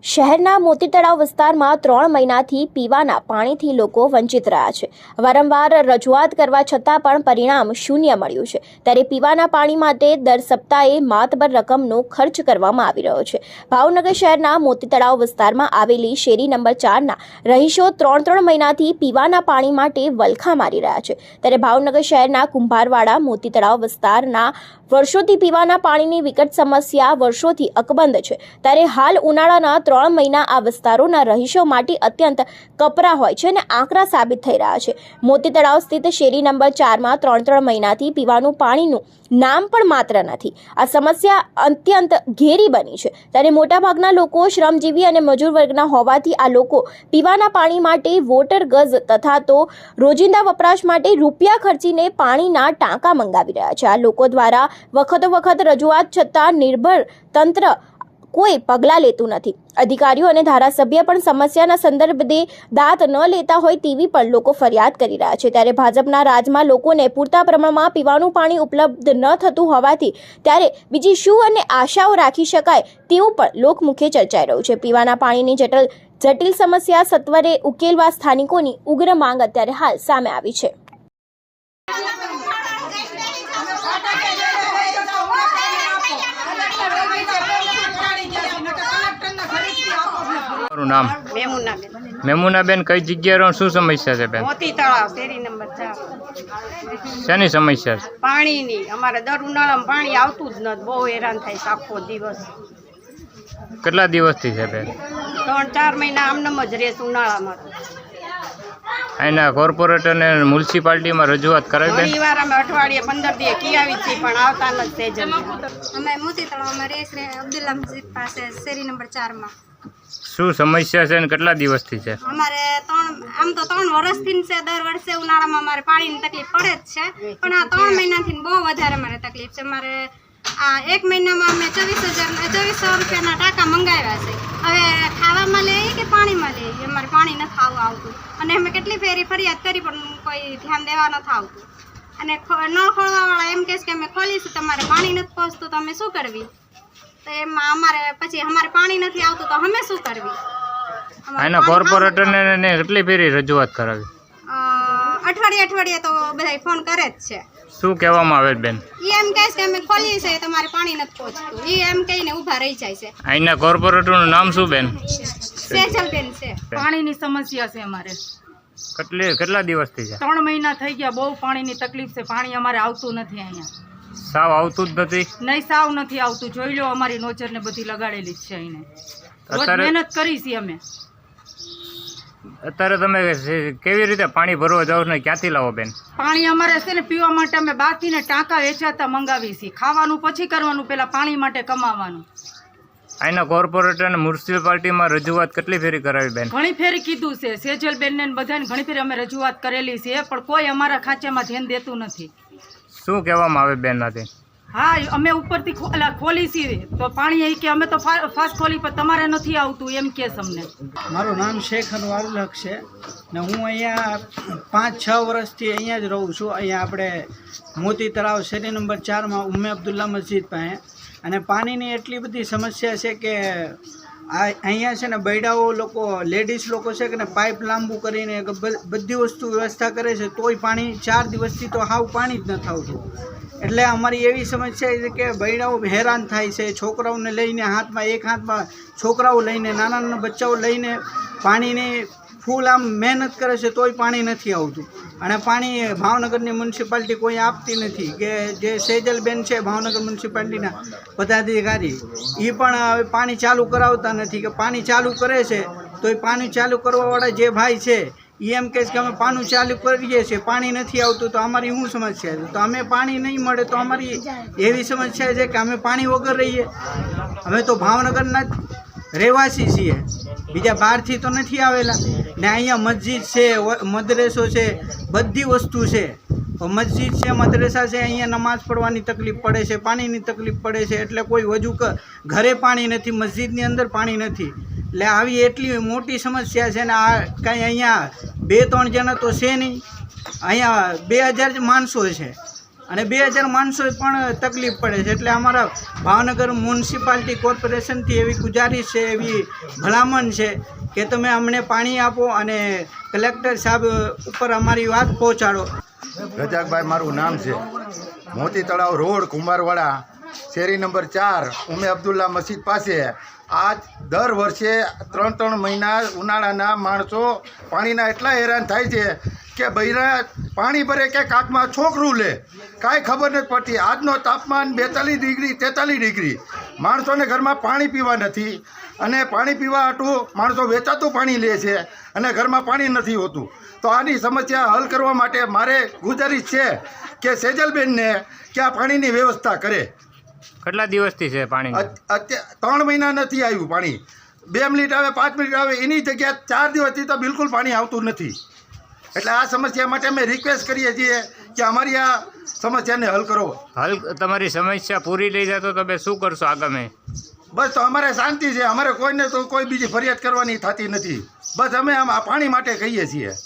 શહેરના મોતી તળાવ વિસ્તારમાં 3 મહિનાથી પીવાના પાણીથી લોકો વંચિત રહ્યા છે। વારંવાર રજૂઆત કરવા છતાં પણ પરિણામ શૂન્ય મળ્યું છે। ત્યારે પીવાના પાણી માટે દર સપ્તાહે માતબર રકમનો ખર્ચ કરવામાં આવી રહ્યો છે। ભાવનગર શહેરના મોતી તળાવ વિસ્તારમાં આવેલી શેરી નંબર 4ના રહીશો 3 મહિનાથી પીવાના પાણી માટે વલખા મારી રહ્યા છે। ત્યારે ભાવનગર શહેરના કુંભારવાડા મોતી તળાવ વિસ્તારના વર્ષોથી પીવાના પાણીની વિકટ સમસ્યા વર્ષોથી અકબંધ છે। ત્યારે હાલ ઉનાળાના 3 મહિના આ વિસ્તારોના રહીશો માટે અત્યંત કપરા હોય છે અને આકરા સાબિત થઈ રહ્યા છે। મોતી તળાવ સ્થિત શેરી નંબર 4માં 3 મહિનાથી પીવાનું પાણીનું નામ પણ માત્ર નથી। આ સમસ્યા અત્યંત ઘેરી બની છે। ત્યારે મોટાભાગના લોકો શ્રમજીવી અને મજૂર વર્ગના હોવાથી આ લોકો પીવાના પાણી માટે વોટર ગઝ તથા તો રોજિંદા વપરાશ માટે રૂપિયા ખર્ચીને પાણીના ટાંકા મંગાવી રહ્યા છે। આ લોકો દ્વારા વખત રજૂઆત છતાં નિર્ભર તંત્ર કોઈ પગલાં લેતું નથી। અધિકારીઓ અને ધારાસભ્ય પણ સમસ્યાના સંદર્ભે દાંત ન લેતા હોય તેવી પણ લોકો ફરિયાદ કરી રહ્યા છે। ત્યારે ભાજપના રાજમાં લોકોને પૂરતા પ્રમાણમાં પીવાનું પાણી ઉપલબ્ધ ન થતું હોવાથી ત્યારે બીજી શું અને આશાઓ રાખી શકાય તેવું પણ લોકમુખે ચર્ચાઈ રહ્યું છે। પીવાના પાણીની જટિલ સમસ્યા સત્વરે ઉકેલવા સ્થાનિકોની ઉગ્ર માંગ અત્યારે હાલ સામે આવી છે। नाम मेमुनाबेन कई जग्या शू समस्या है बेन? मोती तलाव शेरी नंबर 4 शानी समस्या पानी नी अमारे दर उनाळामां पाणी आवतुं ज नथी। बहु हैरान थाय छे आखो दिवस। કેટલા દિવસથી છે બેન? 3-4 મહિના આમનામ જ રહેશે ઉનાળામાં। અહીંના કોર્પોરેટર ને મ્યુનિસિપાલિટીમાં રજૂઆત કરાવી બેન? ઘણી વાર અમે અઠવાડિયે 15 દિવસે કી આવી છીએ પણ આવતા નથી સેજલ। અમે મોતી તળાવમાં રહે છે અબ્દુલ્લા મસ્જિદ પાસે શેરી નંબર 4માં। શું સમસ્યા છે અને કેટલા દિવસથી છે? અમારે આમ તો 3 વર્ષથી છે। દર વર્ષે ઉનાળામાં અમારે પાણીની તકલીફ પડે જ છે પણ આ 3 મહિનાથી બહુ વધારે અમારે તકલીફ છે। અમારે આ 1 મહિનામાં અમે 2400 રૂપિયાના ટાંકા મંગાવ્યા છે। હવે ખાવામાં લઈએ કે પાણીમાં લઈએ અમારે પાણી નથી આવતું અને અમે કેટલી ફેરી ફરિયાદ કરી પણ કોઈ ધ્યાન દેવા નથી આવતું અને નળ ખોલવાવાળા એમ કહે છે કે અમે ખોલીશું તમારે પાણી નથી પહોંચતું તો અમે શું કરવી? તો એમાં અમારે પછી અમારે પાણી નથી આવતું તો અમે શું કરવી? આના કોર્પોરેટરને કેટલી ફેરી રજૂઆત કરાવી? અઠવાડિયે તો બધા ફોન કરે જ છે। શું કહેવામાં આવે બેન? ઈ એમ કહે છે કે અમે ખોલીએ છીએ તમારે પાણી નથી પહોંચતું। ઈ એમ કહીને ઊભા રહી જાય છે। અહીંના કોર્પોરેટરનું નામ શું બેન? સેજલબેન છે। પાણીની સમસ્યા છે અમારે કેટલા દિવસથી છે? 3 મહિના થઈ ગયા। બહુ પાણીની તકલીફ છે। પાણી અમારે આવતું નથી અહીંયા। સાવ આવતું જ નથી? નહીં, સાવ નથી આવતું। જોઈ લો અમારી નોચર ને બધી લગાડેલી જ છે અહીં। રોજ મહેનત કરી છે અમે। અત્યારે તમે કેવી રીતે પાણી ભરવા જાવ ને ક્યાંથી લાવો બેન? પાણી અમારે છે ને પીવા માટે અમે બાકીને ટાંકા વેચાતા મંગાવી છીએ। ખાવાનું પછી કરવાનું, પેલા પાણી માટે કમાવાનું। અહીંના કોર્પોરેટર અને મ્યુનિસિપાલિટીમાં રજૂઆત કેટલી ફેરી કરાવી બેન? ઘણી ફેરી કીધું છે। સેજલબેન ને બધાને ઘણી ફેરી અમે રજૂઆત કરેલી છે પણ કોઈ અમારા ખાંચામાં ધ્યાન દેતું નથી। શું કહેવામાં આવે બેન આથી? હા, અમે ઉપરથી ખોલી છીએ તો પાણી કે અમે તો ફાસ્ટ ખોલી પણ તમારે નથી આવતું એમ કે અમને। મારું નામ શેખ અનવારુલ હક છે ને હું અહીંયા 5-6 વર્ષથી અહીંયા જ રહું છું। અહીંયા આપણે મોતી તળાવ શેરી નંબર 4માં ઉમ્મે અબ્દુલ્લા મસ્જિદ પાસે। અને પાણીની એટલી બધી સમસ્યા છે કે અહીંયા છે ને બૈડાઓ લોકો લેડીઝ લોકો છે કે ને પાઇપ લાંબુ કરીને બધી વસ્તુ વ્યવસ્થા કરે છે તોય પાણી 4 દિવસથી તો હાવ પાણી જ નથી આવતું। એટલે અમારી એવી સમસ્યા છે કે બૈડાઓ હેરાન થાય છે। છોકરાઓને લઈને એક હાથમાં છોકરાઓ લઈને નાના બચ્ચાઓ લઈને પાણીની ફૂલ આમ મહેનત કરે છે તોય પાણી નથી આવતું। અને પાણી ભાવનગરની મ્યુનિસિપાલિટી કોઈ આપતી નથી કે જે સેજલબેન છે ભાવનગર મ્યુનિસિપાલિટીના પદાધિકારી એ પણ હવે પાણી ચાલુ કરાવતા નથી કે પાણી ચાલુ કરે છે તો એ પાણી ચાલુ કરવાવાળા જે ભાઈ છે એ એમ કહે છે કે અમે પાણી ચાલુ કરીએ છીએ, પાણી નથી આવતું તો અમારી શું સમસ્યા છે? તો અમે પાણી નહીં મળે તો અમારી એવી સમસ્યા છે કે અમે પાણી વગર રહીએ। અમે તો ભાવનગરના રહેવાસી છીએ, બીજા બહારથી તો નથી આવેલા ને। અહીંયા મસ્જિદ છે, મદ્રેસો છે, બધી વસ્તુ છે। મસ્જિદ છે, મદ્રેસા છે, અહીંયા નમાઝ પડવાની તકલીફ પડે છે, પાણીની તકલીફ પડે છે। એટલે કોઈ વજુ ઘરે પાણી નથી, મસ્જિદની અંદર પાણી નથી। એટલે આવી એટલી મોટી સમસ્યા છે ને આ કાંઈ અહીંયા 2-3 જણા તો છે નહીં। અહીંયા 2000 માણસો છે અને 2000 માણસો પણ તકલીફ પડે છે. એટલે અમારા ભાવનગર મ્યુનિસિપાલિટી કોર્પોરેશનથી એવી ગુજારિશ છે, એવી ભલામણ છે કે તમે અમને પાણી આપો અને કલેક્ટર સાહેબ ઉપર અમારી વાત પહોંચાડો. રજાકભાઈ મારું નામ છે. મોતી તળાવ રોડ, કુંભારવાડા, શેરી નંબર 4, ઉમે અબ્દુલ્લા મસ્જિદ પાસે આજ દર વર્ષે 3 મહિના ઉનાળાના માણસો પાણીના એટલા હેરાન થાય છે કે બૈરા પાણી ભરે કે કાકમાં છોકરું લે, કાંઈ ખબર નથી પડતી. આજનો તાપમાન 42 ડિગ્રી 43 ડિગ્રી, માણસોને ઘરમાં પાણી પીવા નથી અને પાણી પીવા હાટું માણસો વેચાતું પાણી લે છે અને ઘરમાં પાણી નથી હોતું. તો આની સમસ્યા હલ કરવા માટે મારે ગુજારિશ છે કે સેજલબેનને કે આ પાણીની વ્યવસ્થા કરે. કેટલા દિવસથી છે પાણી? અત્યારે 3 મહિના નથી આવ્યું પાણી. 2 મિનિટ આવે, 5 મિનિટ આવે, એની જગ્યાએ 4 દિવસથી તો બિલકુલ પાણી આવતું નથી. એટલે આ સમસ્યા માટે અમે રિક્વેસ્ટ કરીએ છીએ કે અમારી આ સમસ્યાને હલ કરો. તમારી સમસ્યા પૂરી થઈ જાય તો તમે શું કરશો આગામી? બસ તો અમારે શાંતિ છે. અમારે કોઈને તો કોઈ બીજી ફરિયાદ કરવાની થતી નથી. બસ અમે આમ આ પાણી માટે કહીએ છીએ.